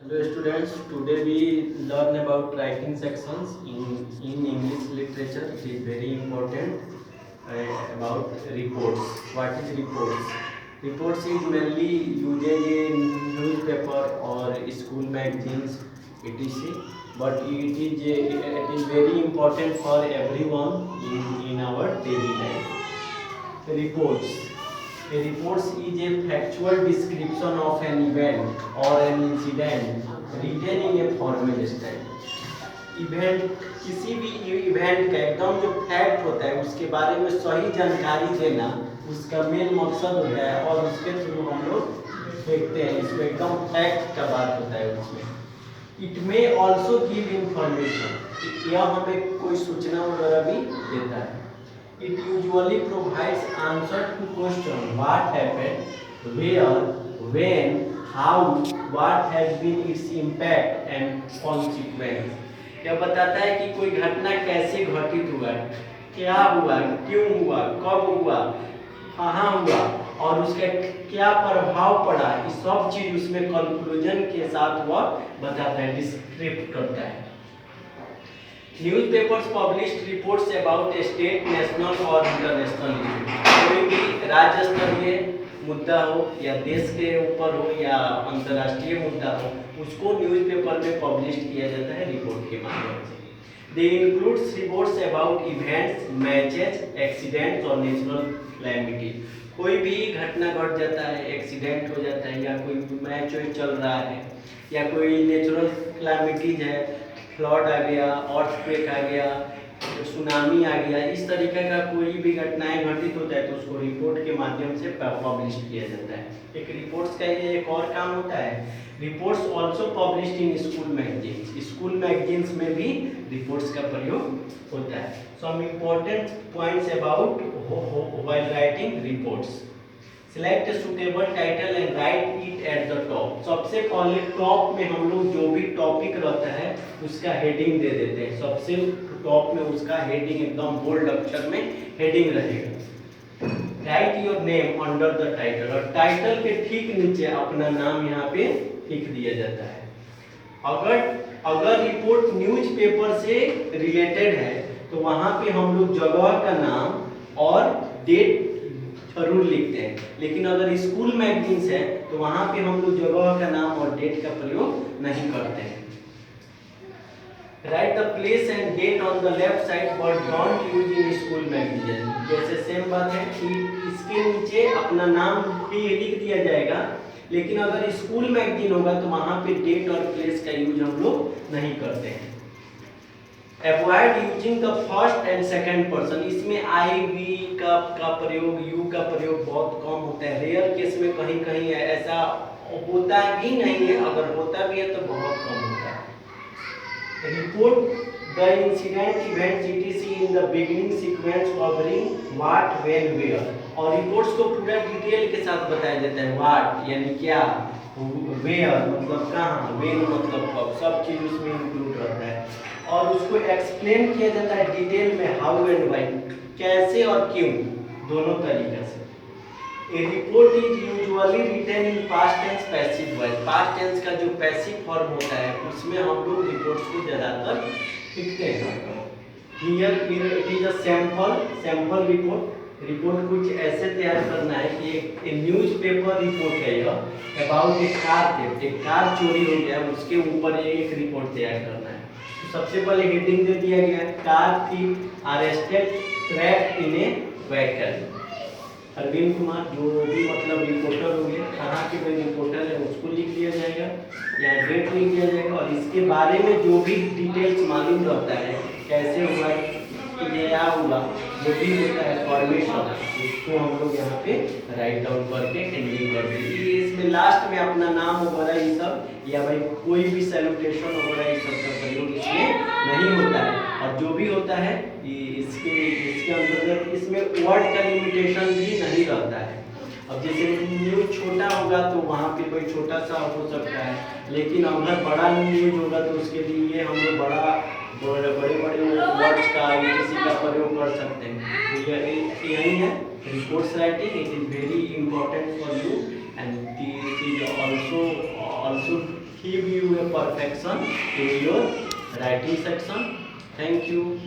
Hello students, today we learn about writing sections in English literature. It is very important about reports. What is reports? Reports is mainly used in newspaper or school magazines etc. But it is very important for everyone in our daily life. Reports. A report is a factual description of an event or an incident written in a formal style. Event किसी भी event का एकदम जो fact होता है उसके बारे में सही जानकारी देना उसका मेन मकसद होता है और उसके थ्रू हम लोग देखते हैं इसमें एकदम फैक्ट का बात होता है उसमें। It may also give information, यह हमें कोई सूचना वगैरह भी देता है। It usually provides answer to question what happened, where, when, how, what has been its impact and consequence. यह बताता है कि कोई घटना कैसे घटित हुआ, क्या हुआ, क्यों हुआ, कब हुआ, कहाँ हुआ और उसका क्या प्रभाव पड़ा। ये सब चीज उसमें कंक्लूजन के साथ वह बताता है, डिस्क्रिप्ट करता है। Newspapers published reports about state, national और इंटरनेशनल इशू। कोई भी राज्य स्तरीय मुद्दा हो या देश के ऊपर हो या अंतर्राष्ट्रीय मुद्दा हो उसको न्यूज़पेपर में पब्लिश किया जाता है रिपोर्ट के माध्यम से। They includes reports about events, matches, accidents और नेचुरल कैलेमिटीज। कोई भी घटना घट जाता है, एक्सीडेंट हो जाता है या कोई मैच चल रहा है या कोई नेचुरल कैलेमिटीज है, फ्लड आ गया, अर्थक्वेक आ गया, सुनामी आ गया, इस तरीके का कोई भी घटनाएं घटित होता है तो उसको रिपोर्ट के माध्यम से पब्लिश किया जाता है। एक रिपोर्ट्स का ये एक और काम होता है। Reports also published in school magazines, school magazines में भी रिपोर्ट्स का प्रयोग होता है। Some important points about while writing reports. Select suitable title and write it at the top. सबसे पहले टॉप में हम लोग जो भी टॉपिक रहता है उसका हेडिंग दे देते हैं। सबसे टॉप में उसका हेडिंग एकदम बोल्ड अक्षर में हेडिंग रहेगा। Right your name under the title, और टाइटल के ठीक नीचे अपना नाम यहाँ पे लिख दिया जाता है। अगर रिपोर्ट न्यूज़पेपर से रिलेटेड है तो वहाँ पे हम लोग जगह का नाम और डेट जरूर लिखते हैं, लेकिन अगर स्कूल मैगजीन्स है तो वहाँ पे हम लोग जगह का नाम और डेट का प्रयोग नहीं करते हैं। Write the place and date on the left side but don't use in school magazine. जैसे सेम बात है कि इसके नीचे अपना नाम भी लिख दिया जाएगा, लेकिन अगर स्कूल मैगजीन होगा तो वहाँ पे डेट और प्लेस का यूज हम लोग नहीं करते हैं। Avoid using the first and second person, इसमें I, we का प्रयोग, you का प्रयोग बहुत कम होता है। रेयर केस में कहीं कहीं ऐसा होता भी नहीं है, अगर होता भी है तो बहुत कम होता है। Report the incident, events, etc. in the beginning sequence covering what, when, where, और रिपोर्ट्स को पूरा डिटेल के साथ बताया जाता है। what यानी क्या, where मतलब कहाँ, when मतलब कब, सब चीज उसमें इंक्लूड रहता है और उसको एक्सप्लेन किया जाता है डिटेल में, हाउ एंड व्हाई, कैसे और क्यों, दोनों तरीके से। A report is usually written in past tense passive voice. Past tense का जो पैसिव फॉर्म होता है उसमें हम लोग रिपोर्ट्स को ज़्यादातर लिखते हैं। Here it is a sample report कुछ ऐसे तैयार करना है कि एक न्यूज़पेपर रिपोर्ट है यह अबाउट ए कार थेफ्ट, एक कार चोरी हो गया उसके ऊपर एक रिपोर्ट तैयार करना है। सबसे पहले हेडिंग दे दिया गया, car thief arrested trapped in a vehicle. Arvind Kumar जो भी मतलब रिपोर्टर हो गए, कहाँ के कोई रिपोर्टर है उसको लिख दिया जाएगा या डेट लिख दिया जाएगा और इसके बारे में जो भी डिटेल्स मालूम रहता है, कैसे हुआ, क्या हुआ, जो भी होता है फॉर्मेशन, उसको हम लोग यहाँ पे राइट डाउन करके एंडिंग कर देंगे। इसमें लास्ट में अपना नाम वगैरह ये सब या भाई कोई भी सेलिब्रेशन वगैरह ये सब का प्रयोग इसमें नहीं होता है और जो भी होता है इसके अंतर्गत इसमें वर्ड का लिमिटेशन भी नहीं रहता है। अब जैसे न्यूज छोटा होगा तो वहाँ पे कोई छोटा सा हो सकता है, लेकिन अगर बड़ा न्यूज होगा तो उसके लिए हम लोग बड़े वर्ड्स का किसी का प्रयोग कर सकते हैं। यही है reports writing. It is very important for you and this is also give you a perfection in your writing section. Thank you.